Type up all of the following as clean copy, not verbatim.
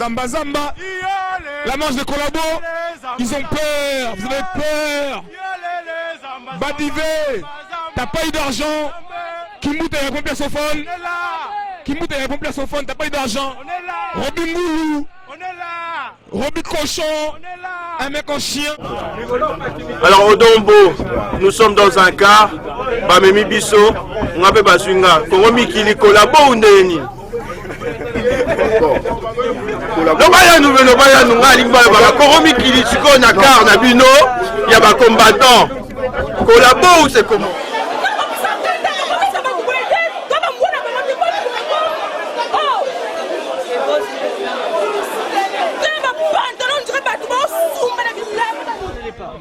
Zamba Zamba, la marche de Collabo, ils ont peur, vous avez peur. Badivé, t'as pas eu d'argent. Kimouta a répondre à son phone. Kimouta a répondre à son phone, t'as pas eu d'argent. Robin Moulou, Robin Cochon, un mec en chien. Alors au Dombo, nous sommes dans un car, Bamemi Bisso, on appelle Basunga, Koromi Kili Collabo ou Ndeni. Lobaya nous, Koromi Kili Chiko Nakar, Nabino, il y a des combattants. Collabo ou c'est comment?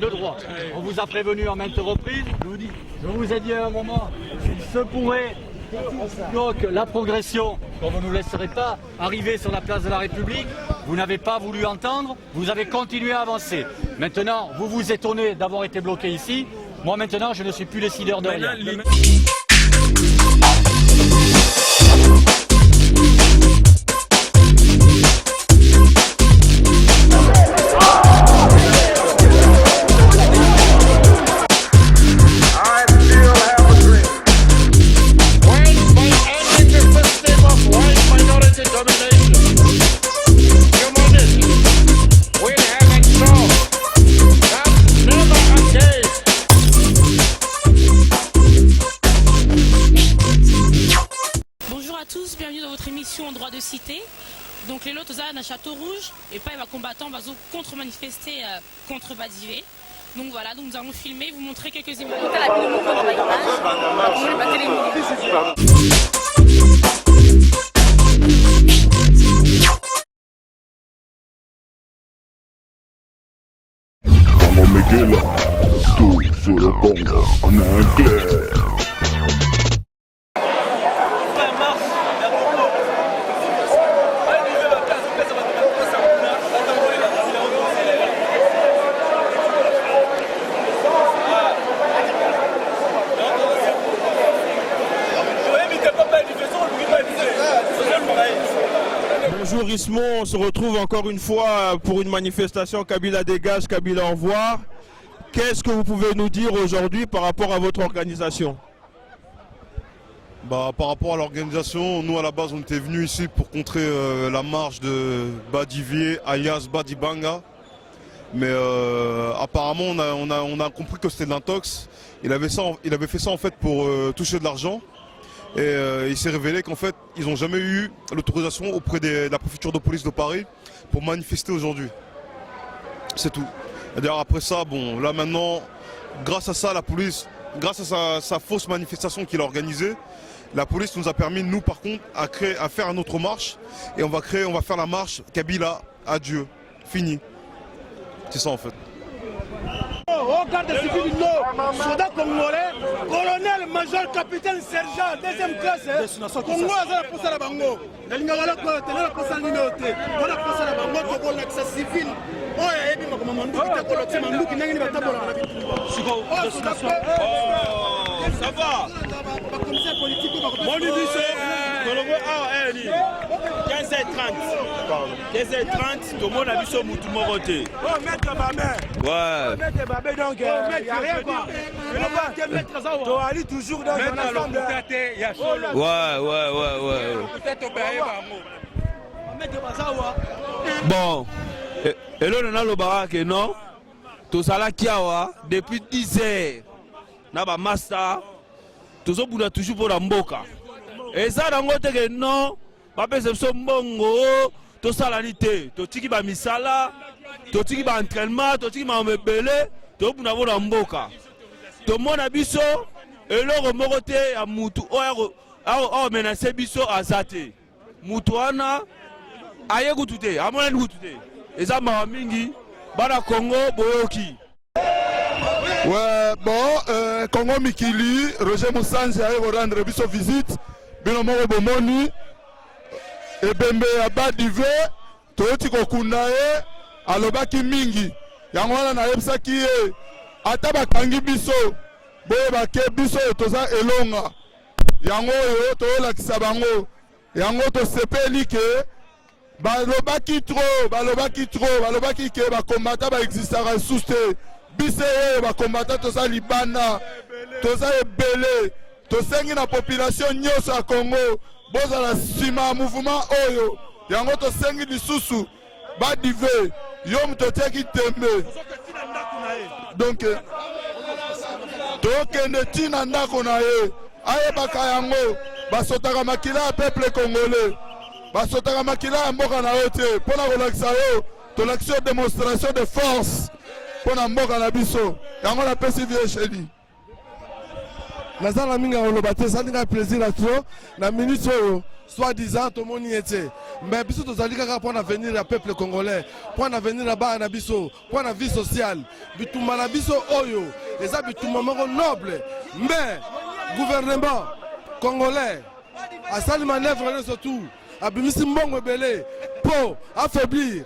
Le droit. On vous a prévenu en maintes reprises, je vous ai dit à un moment, il se pourrait que la progression, quand vous ne nous laisserez pas arriver sur la place de la République, vous n'avez pas voulu entendre, vous avez continué à avancer. Maintenant, vous vous étonnez d'avoir été bloqué ici. Moi maintenant, je ne suis plus décideur de rien. Bienvenue dans votre émission Droit de cité. Donc les lots à Château Rouge et pas les combattants contre manifester contre Badivé. Donc voilà, donc nous allons filmer, vous montrer quelques images. Tout sur le Congo en anglais. Bonjour Ismo, on se retrouve encore une fois pour une manifestation Kabila dégage, Kabila au revoir. Qu'est-ce que vous pouvez nous dire aujourd'hui par rapport à votre organisation? Par rapport à l'organisation, nous à la base on était venus ici pour contrer la marche de Badivé alias Badibanga. Mais apparemment on a compris que c'était de l'intox. Il avait fait ça en fait pour toucher de l'argent. Et il s'est révélé qu'en fait ils n'ont jamais eu l'autorisation auprès de la préfecture de police de Paris pour manifester aujourd'hui. C'est tout. D'ailleurs après ça, bon là maintenant, grâce à ça la police, grâce à sa fausse manifestation qu'il a organisée, la police nous a permis nous par contre à faire une autre marche. Et on va faire la marche Kabila adieu, fini. C'est ça en fait. Au garde civil, soldat congolais, colonel, major, capitaine, sergent, deuxième classe, Congo, pour ça la bango. La ligne à la côte, la poste en ligne, on a passé la bango pour l'accès civil. Oh, et puis, ma mandou qui t'a collecté, mandou qui n'a pas de tabou. Ça va. Mon émission, 15h30. 15h30, tout le monde a vu ce moutou moroté. Oh, mettre ma main. Ouais. Mettre ma main, donc, il n'y a rien quoi. Tu vas aller toujours dans un ensemble. Ouais. Bon, et là, on a le barak, non? Tout ça là qui a depuis 10 heures. On a un master. Tout ça pour toujours pour la mboka. Et ça, dans le côté non, papa c'est son bongo. Tout ça la nité. Tout ce qui va misala, tout ce qui va entraînement, tout ce qui va me belé, tout pour avoir la mboka. Tout le monde a biso. Et là, on a côté à Moutou. On menacé biso à Zate. Moutouana. Aye goutouté, amona goutouté. Et ça m'a mingi, bana Congo boyoki. Ouais, bon, Congo Mikili, Roger Moussanzi a rendre biso visite. Bino moko bomoni. Et Bembe Abadivé, Toyoti Kokunae, alobaki mingi. Yango wana na yebisaki ye. Ata bakangi biso, boye bake biso toza elonga. Yango yo to lakisa bango. Yango to sepeli ke balobaki ke bakombata baexistaka lisusu te. Biso oyo bakombata toza libanda, toza ebele, tosengi na population nyonso ya Congo bozala nsima ya mouvement oyo. Yango tosengi lisusu badive yo moto otiaki tembe. Donc tokende ntina ndako na ye ayebaka yango basotaka makila ya peuple congolais, basotaka makila ya mboka na yo te. Mpona kolakisa yo tolakisi yo démonstration de force mpona mboka na biso. Yango napesi vie shedi nazala mingi koloba te, esalinga plaisir na tro na minute oyo soi-disant tomoni ete mais biso tozali kaka mpo na avenir ya peuple congolais, mpo na avenir ya bana na biso, mpo na vie sociale. Bitumba na biso oyo eza bitumba moko noble, mais gouvernement congolais asali manœuvre nyonso tu abimisi mbongo ebele mpo affaiblir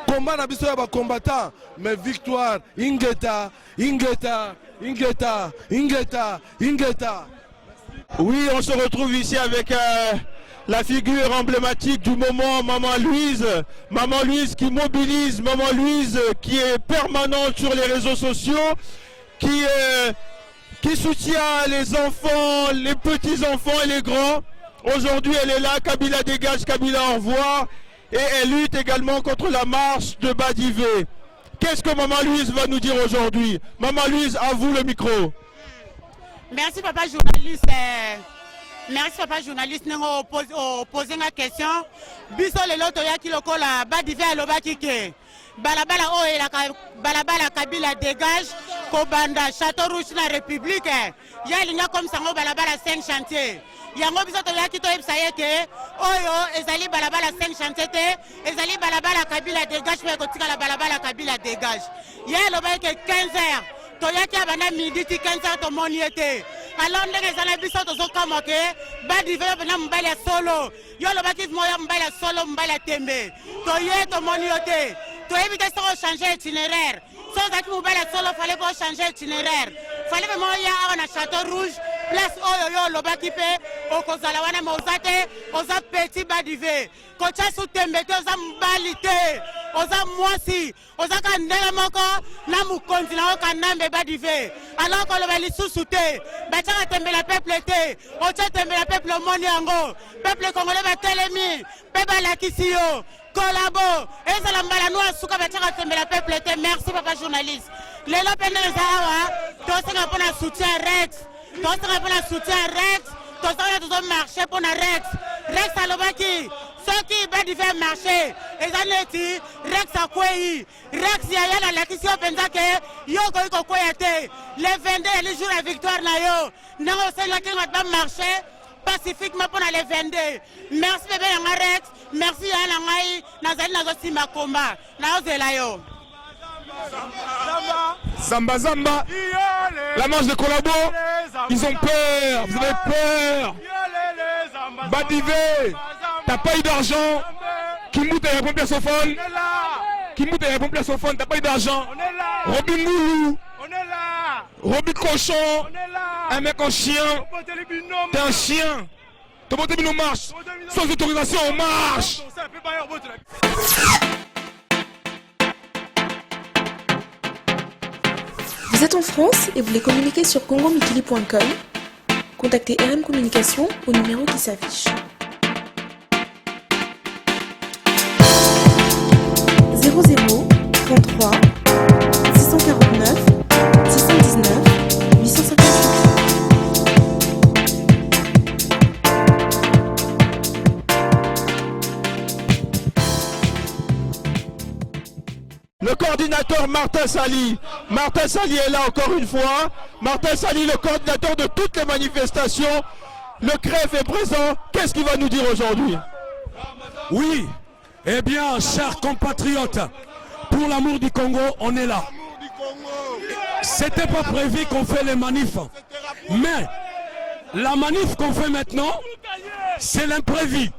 combat na biso ya bacombattant, mais victoire ingeta. Oui, on se retrouve ici avec la figure emblématique du moment, Maman Louise. Maman Louise qui mobilise, Maman Louise qui est permanente sur les réseaux sociaux, qui soutient les enfants, les petits-enfants et les grands. Aujourd'hui, elle est là, Kabila dégage, Kabila au revoir. Et elle lutte également contre la marche de Badivé. Qu'est-ce que Maman Louise va nous dire aujourd'hui? Maman Louise, à vous le micro. Merci papa journaliste. Merci papa journaliste. Nous poser la question. Biso le loto yaki lokola Badivé alobaki ke balabala oyo balabala Kabila dégage kobanda Château Rouge na République. Ya linga comme sango balabala 5 chantiers. Yango biso to yaki to yebisa yeke oyo ezali balabala 5 chantiers te, ezali balabala Kabila dégage pe kotika la balabala Kabila dégage. Ya lobaki ke 15h to yaki abana midi ti 15h to moni ete. Alors ndenge ezala biso to zokama ke Badivé bana mbali solo. Yo lobaki moya mbali solo mbali tembe. To ye to moni yote. To éviter de changer itinéraire. Sans que vous allez solo, fallait pas changer itinéraire. Fallait vraiment y avoir un Château Rouge, place Oyo, Lobakipe, au Kozalawana Mozate, aux petits Badivé. Quand tu as soutenu, aux ambalité, aux moisi, aux akandela moko, na mu continent au kanambe Badivé. Alors qu'on le va les sous-souter, Bachara tembe la peuple été, Ocha tembe la peuple moniango, peuple congolais va télémi, peuple la kisio. Collabo et ça la malanoa souka batira tembe la peuple était. Merci papa journaliste. Les lopene zawa to senga pona soutien Rex, to senga pona soutien Rex, to senga to marcher pona Rex. Rex alobaki ceux qui Badivé marcher ezaneti Rex akwei Rex ya la kisio penza ke yo ko koyate les 22 les jours de victoire na yo nango senga ki va marcher pacifiquement pour les 22. Merci bébé Rex. Merci à la Maï, Nazali Nazosi Makomba, Naozelayo. Zamba Zamba, la marche de Collabo, ils ont peur, vous avez peur. Badivé, t'as pas eu d'argent. Kimbout a répondu à son phone. Kimbout a répondu à son phone, t'as pas eu d'argent. Robin Moulou, Robin Cochon, un mec en chien, t'es un chien. Ton bon marche, sans autorisation on marche. Vous êtes en France et voulez communiquer sur congomikili.com? Contactez RM Communication au numéro qui s'affiche. 00 33 649 619 858. Le coordinateur Martin Sali. Martin Sali est là encore une fois. Martin Sali, le coordinateur de toutes les manifestations. Le CREF est présent. Qu'est-ce qu'il va nous dire aujourd'hui? Oui, eh bien, chers compatriotes, pour l'amour du Congo, on est là. C'était pas prévu qu'on fait les manifs. Mais la manif qu'on fait maintenant, c'est l'imprévu.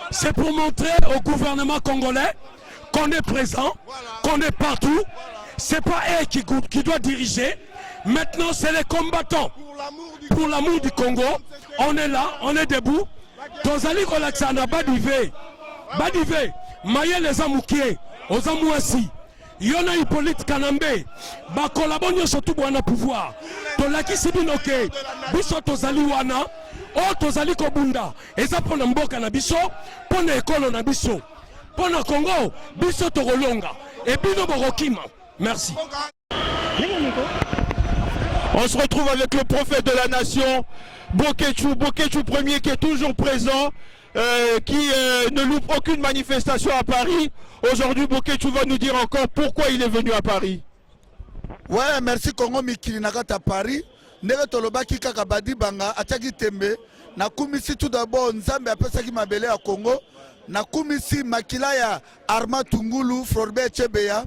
C'est pour montrer au gouvernement congolais qu'on est présent, qu'on est partout. C'est pas elle qui doit diriger. Maintenant, c'est les combattants. Pour l'amour du Congo, on est là, on est debout. Tozali Alexandre Badivé, Badive, Mayel les amoukiers, aux amouassi. Yona Hippolyte Kanambe, Bakolabonyo surtout pour un pouvoir. Tolaki Sibinoke, Biso Tozali Wana, O Tozali Kobunda, et ça pour Mboka na Biso, pour l'école na Biso, pour le Congo, Biso Torolonga, et Bino Borokima. Merci. On se retrouve avec le prophète de la nation, Bokéchou premier qui est toujours présent, qui ne loupe aucune manifestation à Paris. Aujourd'hui, Bokéchou va nous dire encore pourquoi il est venu à Paris. Ouais, merci Congo Mikili Nakata Paris. Nere Tolobaki Kaka Badi Banga, Ataki Tembe, Nakumisi tout d'abord Nzambe Apesaki Mabele à Congo, Nakumisi Makilaya Arma Tungulu, Florbe Chebeya,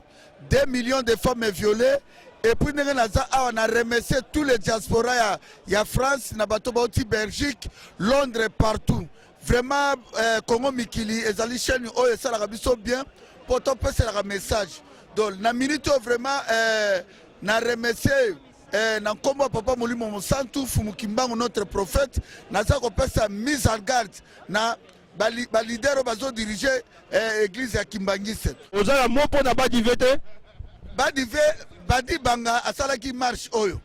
2 millions de femmes violées. Et puis on a remercié tous les diasporas, il y a France, Nabatobauti, Belgique, Londres, partout. Vraiment, Congo Mikili, et Zali Chen, et ça la bien, pour te passer le message. Donc, na minute vraiment, na remercié, na combo Papa Moli Monsantou, Fumukimbango, notre prophète, na ça qu'on passe mise en garde, na leader bazo diriger l'église à Kimbangise. Vous avez un mot pour n'a pas divité? Badi Banga asalaki marche oyo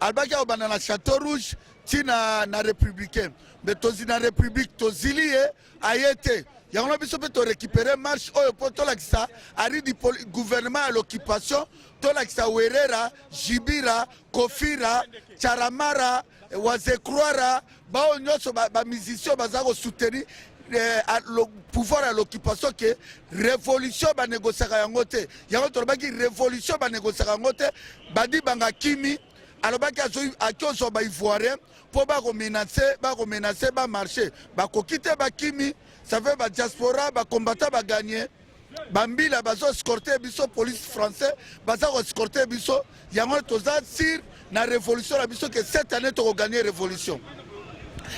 albaki obana na Château Rouge tina na républicain mais tozi na république tozili ayete yango biso pe to récupérer marche oyo po to lakisa ari di gouvernement à l'occupation to lakisa Werera Jibira Kofira Charamara Wazekroara bao nyoso ba musicien bazako soutenir le pouvoir à l'occupation que révolution ba négocier yango te yango tolobaki révolution ba négocier yango te Badi Banga Kimi alobaki akozo ba ivoirien po ba menacer ba marché ba kokite ba Kimi ça fait ba diaspora ba combattant ba gagner bambila bazo escorter biso police français baza escorter biso yango toza sur na révolution la biso que cette année to gagner révolution.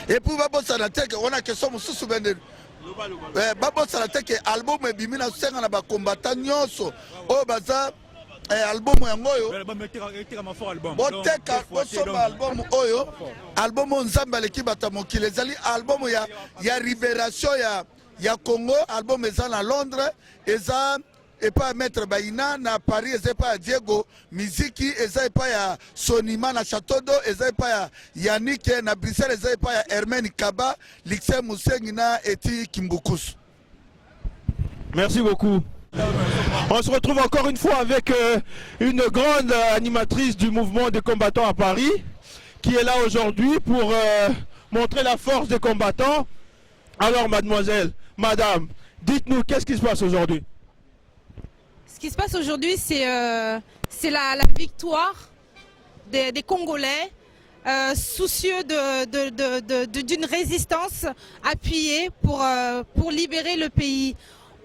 Et puis babosa na teke on a question mususu bende babosa na teke album ebimina senga na ba combattant nyonso o baza album yango oyo boteka bosomba album oyo album Nzambe aleki bata mokili ezali album ya libération ya Congo album eza na Londres eza et pas Maître Baïna na Paris et pas Diego Miziki et pas ya Sonima na Château d'Eau et pas ya Yannick na Bruxelles et pas ya Hermène Kaba Lixé Moussengina et Kimbukus. Merci beaucoup. On se retrouve encore une fois avec une grande animatrice du mouvement des combattants à Paris qui est là aujourd'hui pour montrer la force des combattants. Alors mademoiselle, madame, dites-nous qu'est-ce qui se passe aujourd'hui? Ce qui se passe aujourd'hui, c'est la victoire des Congolais soucieux d'une résistance appuyée pour libérer le pays.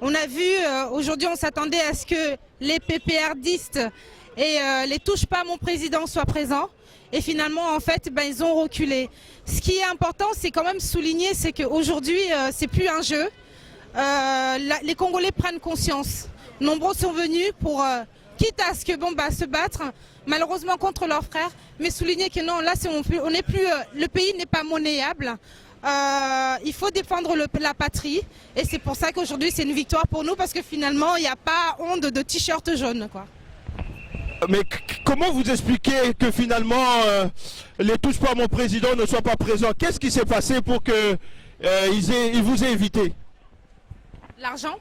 On a vu, aujourd'hui on s'attendait à ce que les PPRdistes et les touche pas mon président soient présents. Et finalement, en fait, ils ont reculé. Ce qui est important, c'est quand même souligner, c'est qu'aujourd'hui, c'est plus un jeu. Les Congolais prennent conscience. Nombreux sont venus pour, quitte à ce que se battre, malheureusement contre leurs frères, mais souligner que non, là, on n'est plus, le pays n'est pas monnayable. Il faut défendre la patrie, et c'est pour ça qu'aujourd'hui c'est une victoire pour nous, parce que finalement, il n'y a pas honte de t-shirt jaune, quoi. Mais comment vous expliquez que finalement les touche pas mon président ne soient pas présents? Qu'est-ce qui s'est passé pour que ils vous aient évité? L'argent.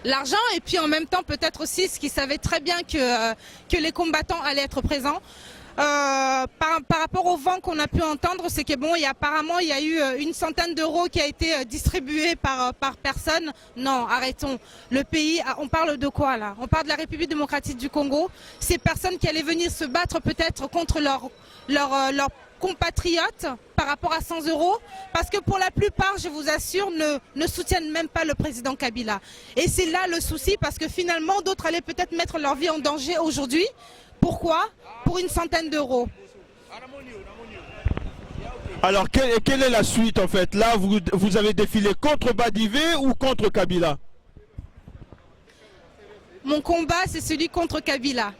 L'argent, et puis en même temps peut-être aussi ce qu'ils savaient très bien que les combattants allaient être présents. Par rapport au vent qu'on a pu entendre, c'est que bon, apparemment il y a eu une centaine d'euros qui a été distribuée par personne. Non, arrêtons. Le pays, on parle de quoi là? On parle de la République démocratique du Congo. Ces personnes qui allaient venir se battre peut-être contre leurs compatriotes par rapport à 100 euros, parce que pour la plupart, je vous assure, ne soutiennent même pas le président Kabila. Et c'est là le souci, parce que finalement, d'autres allaient peut-être mettre leur vie en danger aujourd'hui. Pourquoi? Pour une centaine d'euros. Alors, quelle est la suite en fait? Là, vous avez défilé contre Badivé ou contre Kabila? Mon combat, c'est celui contre Kabila.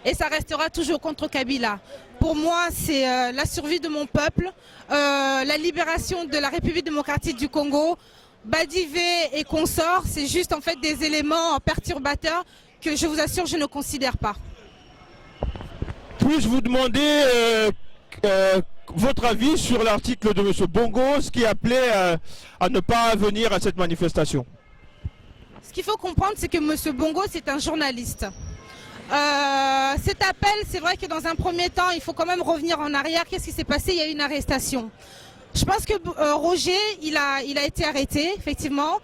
Et ça restera toujours contre Kabila. Pour moi, c'est la survie de mon peuple, la libération de la République démocratique du Congo. Badivé et consorts, c'est juste en fait des éléments perturbateurs que je vous assure je ne considère pas. Puis-je vous demander votre avis sur l'article de M. Bongo, ce qui appelait à ne pas venir à cette manifestation? Ce qu'il faut comprendre, c'est que M. Bongo, c'est un journaliste. Cet appel, c'est vrai que dans un premier temps, il faut quand même revenir en arrière. Qu'est-ce qui s'est passé? Il y a eu une arrestation. Je pense que Roger, il a été arrêté, effectivement.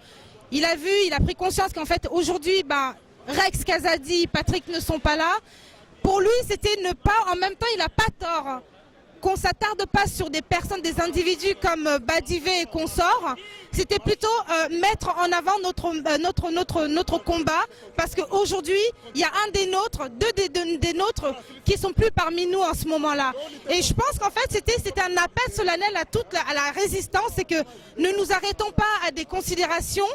Il a vu, il a pris conscience qu'en fait, aujourd'hui, Rex, Kazadi, Patrick ne sont pas là. Pour lui, c'était ne pas, en même temps, il n'a pas tort. Qu'on ne s'attarde pas sur des personnes, des individus comme Badivé et consorts, c'était plutôt mettre en avant notre combat, parce qu'aujourd'hui, il y a un des nôtres, des nôtres qui sont plus parmi nous en ce moment-là. Et je pense qu'en fait, c'était un appel solennel à la résistance, c'est que ne nous arrêtons pas à des considérations,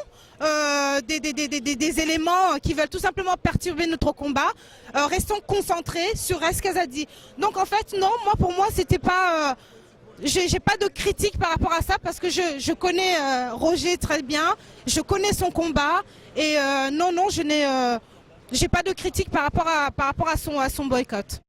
des éléments qui veulent tout simplement perturber notre combat. Restons concentrés sur Rex Kazadi. Donc en fait, non, pour moi, c'était pas... j'ai pas de critique par rapport à ça parce que je connais Roger très bien, je connais son combat et non, je n'ai j'ai pas de critique par rapport à son boycott.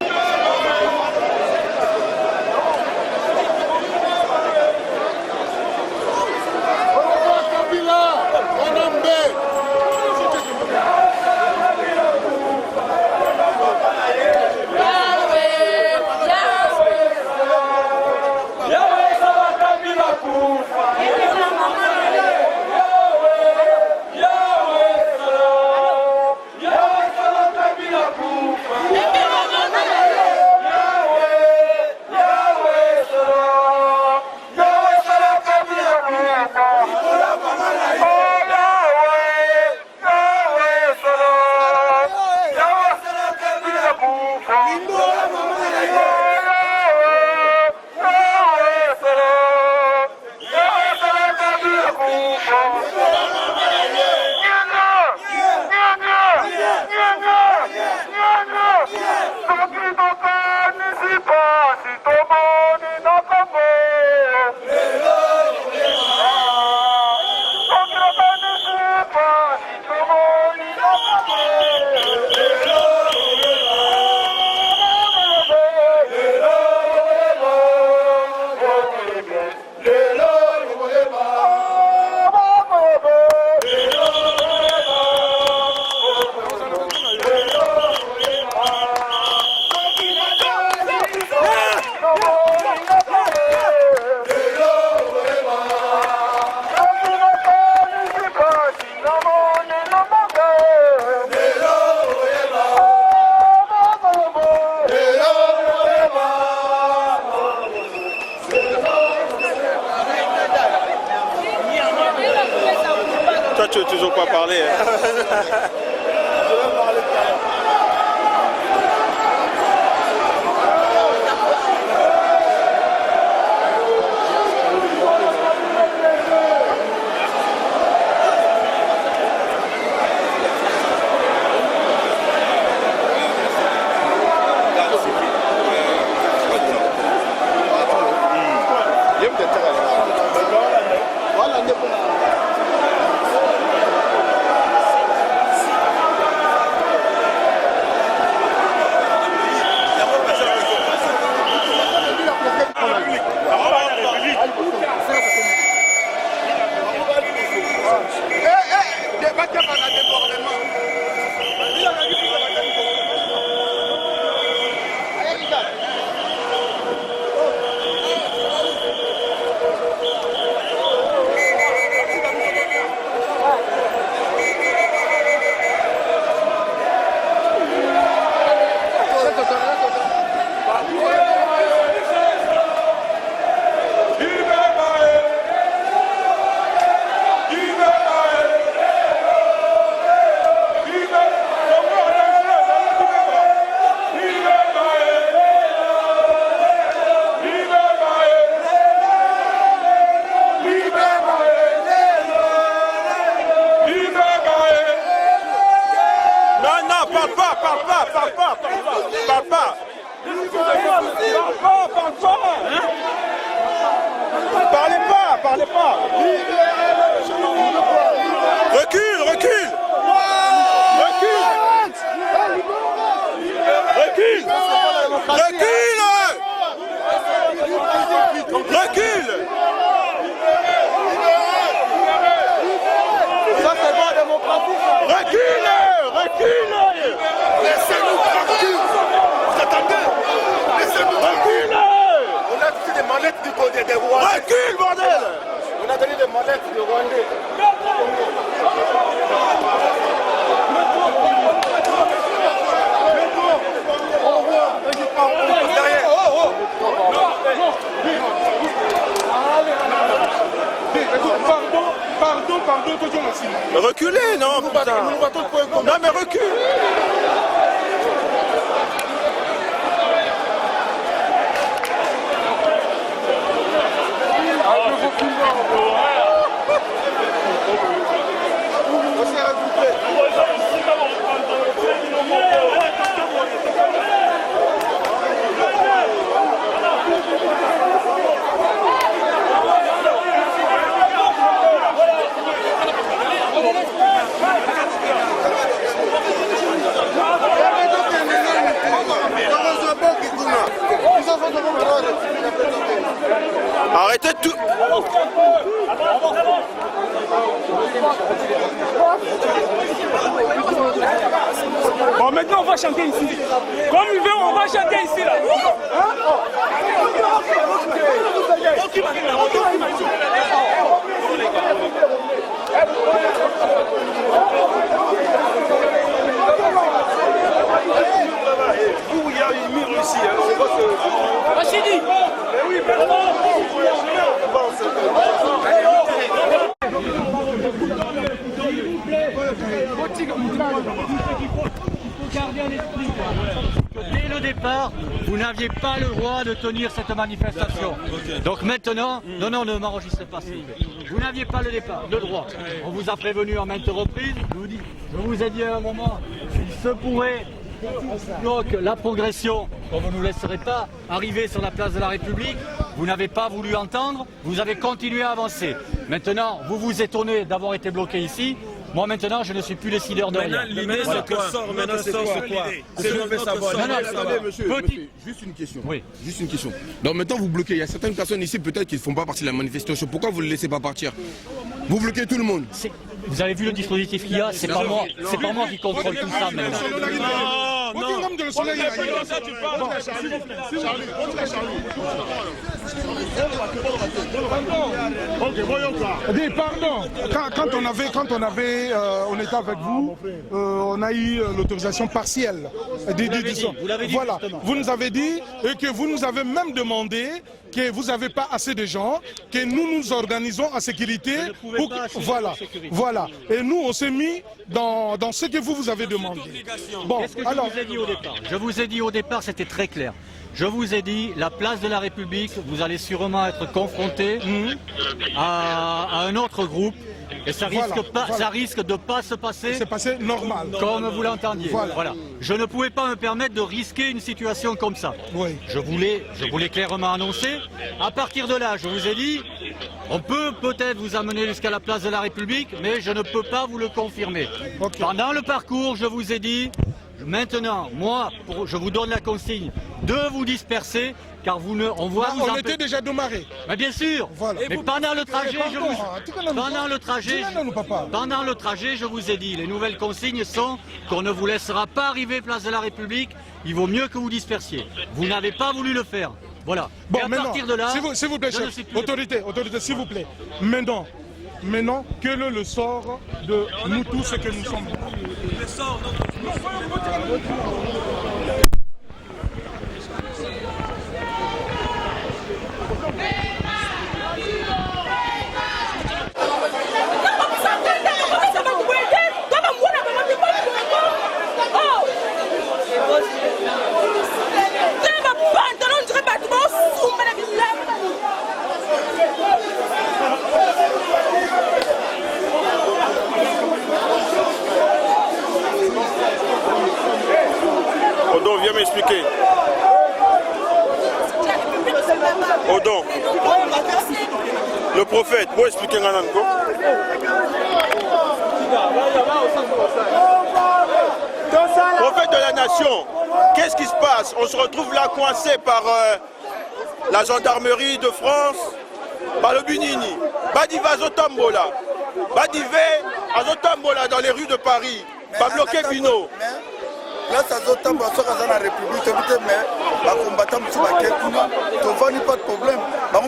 Toi, tu veux toujours pas parler. Parlez pas. Recule, recule. Recule. Recule. Recule. Recule. Ça c'est pas démocratique. Recule. Recule. Laissez-nous tranquille. Vous attendez. Laissez-nous tranquille. On a donné des mallettes du côté des Rwandais. Recule, bordel. On a donné des mallettes du Rwandais. Pardon, reculez, non, putain. Non, mais recule. Arrêtez tout. Bon, maintenant on va chanter ici. Comme il veut, on va chanter ici là. Il y a une mur ici, alors on va se... Rachidi. Mais oui, mais dès le départ, vous n'aviez pas le droit de tenir cette manifestation. Donc maintenant, non, ne m'enregistrez pas. Vous n'aviez pas le droit. On vous a prévenu en maintes reprises. Je vous ai dit à un moment, il se pourrait donc la progression, comme vous ne nous laisserez pas arriver sur la place de la République. Vous n'avez pas voulu entendre, vous avez continué à avancer. Maintenant, vous vous étonnez d'avoir été bloqué ici. Moi maintenant, je ne suis plus décideur de rien. L'idée, c'est quoi? Maintenant, c'est quoi? C'est le fait savoir. Monsieur, juste une question. Oui. Juste une question. Donc maintenant, vous bloquez. Il y a certaines personnes ici, peut-être, qui ne font pas partie de la manifestation. Pourquoi vous ne les laissez pas partir? Vous bloquez tout le monde. Vous avez vu le dispositif qu'il y a? C'est pas moi qui contrôle tout ça maintenant. Pardon, quand on était avec vous, on a eu l'autorisation partielle. Vous l'avez dit, voilà. justement. Vous nous avez dit et que vous nous avez même demandé que vous n'avez pas assez de gens, que nous nous organisons en sécurité. Voilà. Et nous, on s'est mis dans ce que vous avez demandé. Bon, qu'est-ce que je vous ai dit au départ? Je vous ai dit au départ, c'était très clair. Je vous ai dit, la place de la République, vous allez sûrement être confronté à un autre groupe. Et ça risque de pas se passer. C'est passé normal. Comme vous l'entendiez. Voilà. Je ne pouvais pas me permettre de risquer une situation comme ça. Oui. Je voulais clairement annoncer. À partir de là, je vous ai dit, on peut peut-être vous amener jusqu'à la place de la République, mais je ne peux pas vous le confirmer. Okay. Pendant le parcours, je vous ai dit, maintenant, moi, je vous donne la consigne de vous disperser, car on voit vous on était déjà démarré. Mais bien sûr. Voilà. Mais pendant le trajet, je vous ai dit, les nouvelles consignes sont qu'on ne vous laissera pas arriver place de la République. Il vaut mieux que vous dispersiez. Vous n'avez pas voulu le faire. Voilà. Bon, et à partir de là, s'il vous plaît, chef, autorité, s'il vous plaît. Maintenant, quel est le sort de nous tous ce que nous sommes? Le sort, Odon, viens m'expliquer. Odon. Le prophète, vous expliquez encore. Prophète de la nation, qu'est-ce qui se passe? On se retrouve là coincé par la gendarmerie de France, par le Bunini. Badiva Azotambola. Badivé Azotambola dans les rues de Paris. Pas bloqué Bino. Là, ça Azotambola, ça dans la République, mais les combattants ne sont pas de problème. Les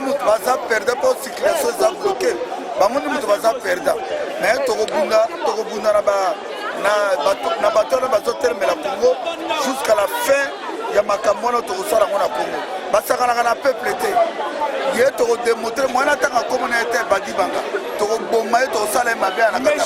gens perdent pas la circulation, ils sont bloqués. Les gens perdent. Mais na bato na bazotelemela Congo jusqu'à la fin ya makambo wana tokosala ngo na Congo basakanaka na peuple te ye tokodemontre mwana ntanga komo na ete badibanga tokoboma ye tokosala ye mabe na ndenge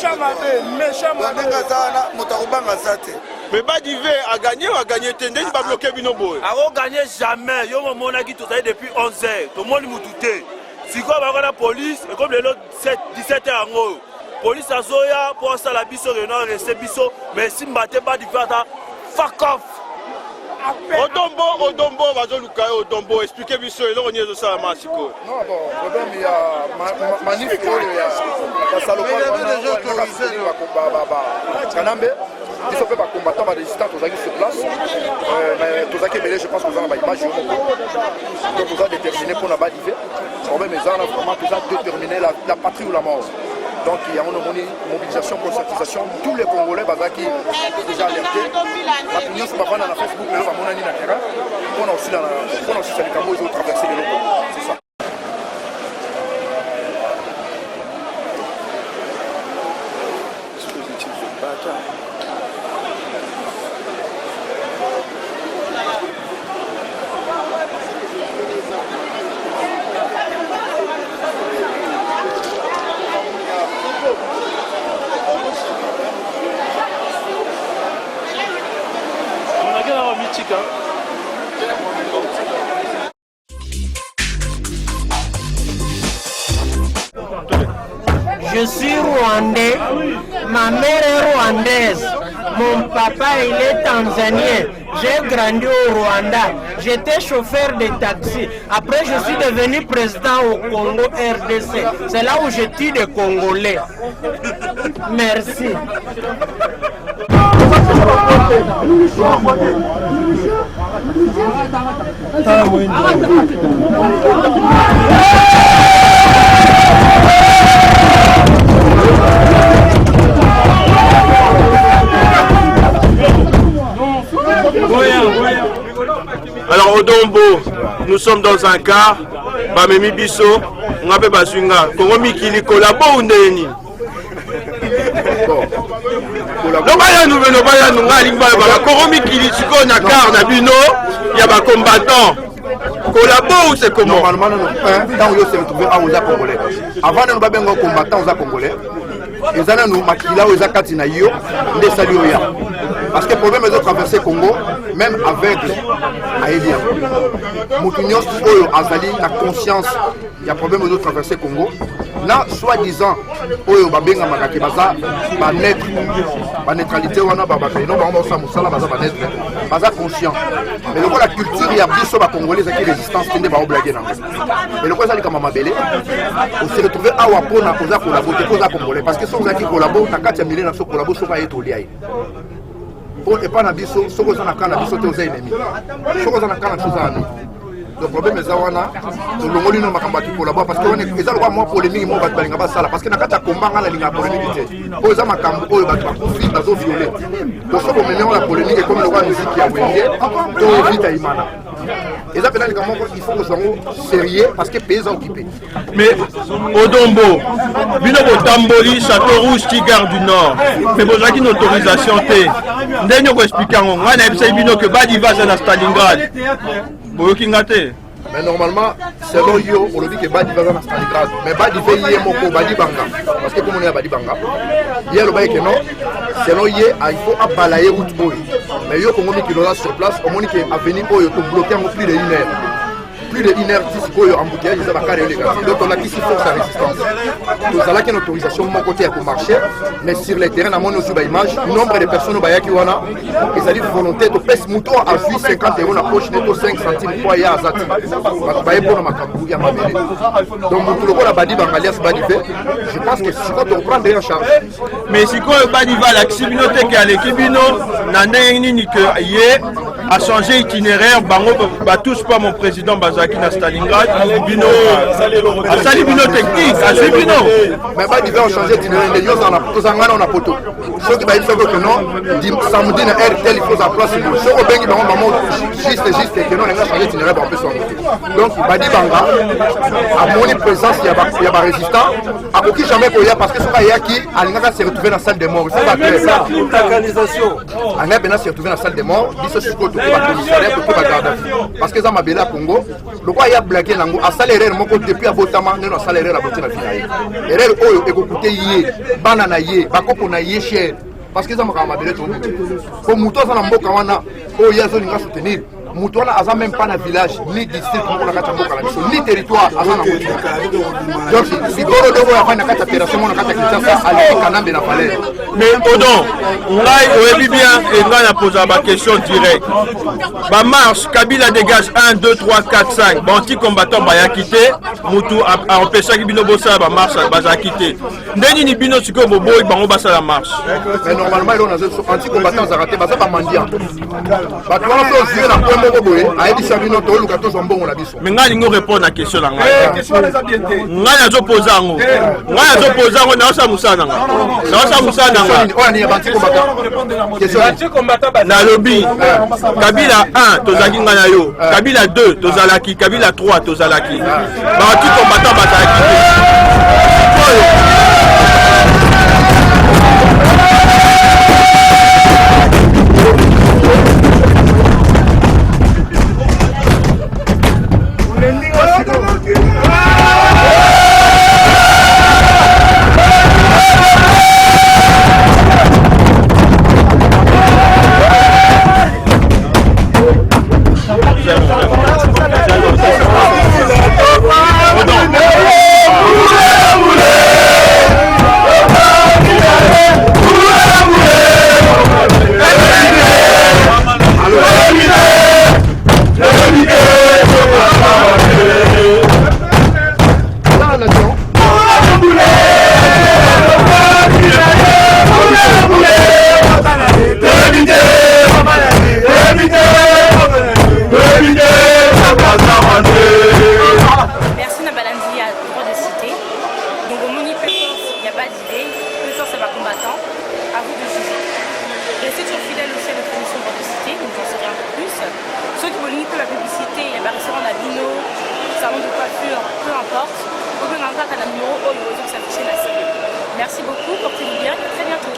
aza wana moto akobanga aza te. Mais Badivé a gagné ou a gagné tendance va bloquer Binobo. A gagné jamais. Yo mon a qui tout depuis 11 heures. Tout le monde m'a douté. Si quoi va la police et comme les autres 17 heures en haut. Police à Zoya pour ça la biso renard rester biso mais si m'battez pas du fata fuck off. Odombo bazoluka Odombo expliquez biso et on y est de ça masiko. Non bon problème il y a manif il y a salopard on a déjà autorisé Kanambe ils sont pas combattants par résistants aux acquis sur place mais tous acquis belé je pense que vous en avez image donc vous avez déterminé pour la Badivé problème ils ont vraiment déterminé la patrie ou la mort. Donc il y a une mobilisation, conscientisation, tous les Congolais qui sont déjà alertés. La opinion se passe dans la Facebook, mais on a mis dans le terrain. On a aussi les Cambodges, ils ont traversé les locaux. C'est ça. Je suis rwandais, ma mère est rwandaise, mon papa il est tanzanien, j'ai grandi au Rwanda, j'étais chauffeur de taxi, après je suis devenu président au Congo RDC, c'est là où je tue des Congolais. Merci. Alors Odombo, nous sommes dans un car, Bamemi Bisso, on appelle Basunga, Congo Mikili, collabo ou Ndeni. Non, baya nous venons, baya nous, Congo Mikili, si on a car, na bino, il y a des combattants. Collabo ou c'est comment? Normalement, quand on s'est retrouvé à Oza Congolais, avant de nous battre un combattant aux Congolais, ils ont nous maquillé aux Akatina Yo, des Salioya. Parce que le problème est de traverser le Congo, même avec Aélia. Moutunios, Azali, la conscience, il y a un problème de traverser le Congo. Là, soi-disant, Oyo Babenga Makaki Baza, ba naître, ba neutralité, on a Babaka, non, on va Moussala, Baza, ba naître, Baza conscient. Mais le coup, la culture, il y a plus sur la Congolais qui résistance, qui n'est pas blagué. Mais le coup, ça dit comme Mabélé, on s'est retrouvé à Wapona, pour collaborer, pour Congolais. Parce que si on a qui collabore, on a 4 millions de collaborer, sur être au liaï. Et pas na biso, ce qu'on a quand na biso, c'est ennemi. Ce qu'on a quand na chose à nous. Le problème est zawana, le longoli no makamba qui collabore parce que on est les alwa moi polémique moi bat balinga basala parce que na kata combat na linga polémique te. Oza makambo oyo bat ba conflit bazo violer. Donc ce qu'on met la polémique et comme le roi musique qui a wendé, to vite imana. Et ça peut-être comment il faut que soit sérieux parce que pays sont occupés. Mais Odombo, bino Tamboli, Château Rouge, Tigard du Nord. Mais vous avez une autorisation te. Ndenge ko expliquer ngo ngana ebisa bino que Badiva c'est na Stalingrad. Mais normalement, selon yo, on dit que Badiva est dans Stalingrad. Mais Badiva est moko Badibanga. Parce que comme on est à Badibanga, il y a le bail que non. Selon yo, il faut balayer route boy. Mais yo, comme on dit qu'il est sur place, on dit qu'à venir pour bloquer en plus de 1 heure. plus de 1 heure 10 pour embouteillage, ils ont carré les gars. Donc on a qui s'y force à résistance. Nous avons une autorisation de mon côté pour marcher, mais sur les terrains, à mon image, nombre de personnes au Bayaki Wana, ils ont dit volonté de pèse mouton à 50 € la poche, netto 5 centimes pour y avoir Azati. Donc, mon la Badi Bangalias Badifé, je pense que si on prend en charge. Mais si on Badi va la Kibinote qui a l'équibino, Nanaïni a changé itinéraire, Bango va tous pas mon président Bazaki na Stalingrad, Bino, Sali Bino technique, Sali Bino. Mais Badi va changer d'itinéraire, les gens en a poto. Ceux qui disent que non, samedi na air tel il faut sa place. Ceux qui bengi bango maman juste que non, on a changé d'itinéraire pour plus. Donc Badi Banga a mon présence, il y a pas résistant, a aucun jamais pour y parce que ce qu'il y a qui a se retrouver dans la salle des morts. C'est pas clair. L'organisation. On a bien se retrouver dans la salle des morts, dit ce surtout pour la commissariat pour la garde. Parce que ça m'a belé à Congo, le quoi il y a blagué lango à salaire mon côté depuis à Botama, non salaire à Botina finale. Erreur oyo écoutez yé, banana yé, bakoko na yé cher. Parce que ça m'a belé tout. Pour mouton ça na mboka wana, oh ya zone nga soutenir. Moutouana a même pas de village, ni district, ni territoire. Donc, si vous avez une opération, mais Odon, on est bien et on a posé la question directe. Ma marche, Kabila dégage 1, 2, 3, 4, 5. Bon, anti-combattant va quitter. Moutou a empêché que Bino Bossa la marche va quitter. Ndeni ni Bino Siko Bobo et Bango Bassa la marche. Mais normalement, il y a un anti-combattant qui a raté, ça va mendier. Mais nga lingo répondre à question là. Nga nazo poser ngo. Nga nazo poser ngo na sa musana nga. Na sa musana nga. Na lobby. Kabila 1 tozaki nga na yo. Kabila 2 tozalaki. Kabila 3 tozalaki. Ba anti combattant bazalaki. Restez toujours fidèles aussi à notre émission Droit de Cité, vous en saurez un peu plus. Ceux qui veulent limiter la publicité, il y a un restaurant à Bino, salon de coiffure, peu importe. Vous pouvez m'envoyer à la numéro où ils vont s'afficher la série. Merci beaucoup, portez-vous bien et à très bientôt.